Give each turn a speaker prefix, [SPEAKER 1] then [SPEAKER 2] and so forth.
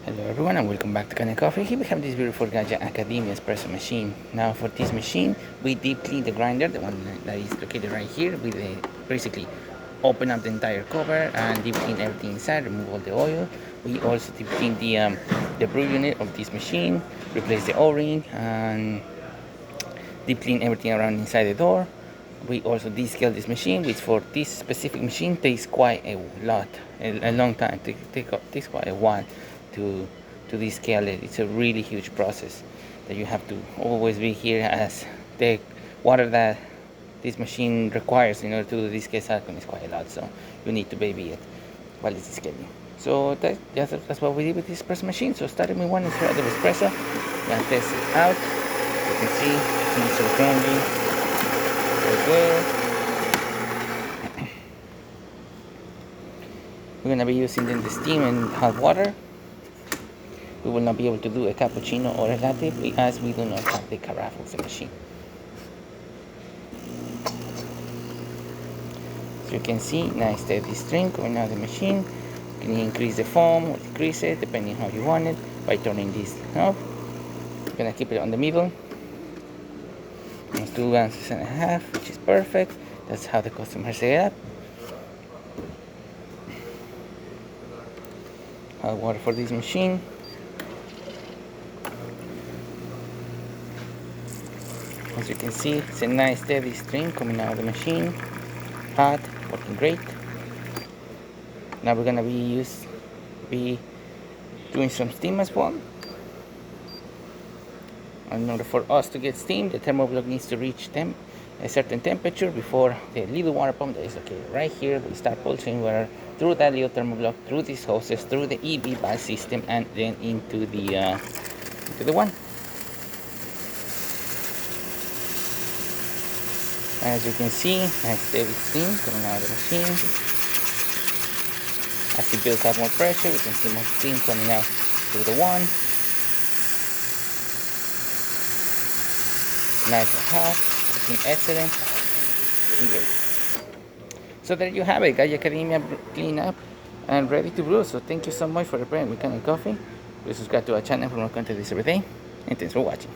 [SPEAKER 1] Hello everyone and welcome back to Kanen Coffee. Here we have this beautiful Gaggia Academia Espresso machine. Now for this machine, we deep clean the grinder, the one that is located right here. We basically open up the entire cover and deep clean everything inside, remove all the oil. We also deep clean the brew unit of this machine, replace the O-ring and deep clean everything around inside the door. We also descale this machine, which for this specific machine takes quite a long time. Takes quite a while to descale it. It's a really huge process that you have to always be here, as the water that this machine requires in order to do descale silicone is quite a lot. So you need to baby it while it's descaling. So that's what we did with this espresso machine. So starting with one instead of espresso, and test it out. You can see it's expanding. Good. We're gonna be using then the steam and hot water. We will not be able to do a cappuccino or a latte as we do not have the carafe of the machine. So you can see nice steady stream coming out of the machine. You can increase the foam or decrease it depending how you want it by turning this knob. We're gonna keep it on the middle. It's 2.5 ounces, which is perfect. That's how the customer set it up. Hot water for this machine. As you can see, it's a nice steady stream coming out of the machine. Hot, working great. Now we're gonna be doing some steam as well. In order for us to get steam, the thermoblock needs to reach a certain temperature before the little water pump that is located right here will start pulsing water through that little thermoblock, through these hoses, through the EV valve system, and then into the one. As you can see, nice steady steam coming out of the machine. As it builds up more pressure, we can see more steam coming out through the one. Nice and hot, looking excellent, and great. So there you have it, Gaggia Academia clean up and ready to brew. So thank you so much for the brand with Kanen Coffee. Please subscribe to our channel for more content this every day, and thanks for watching.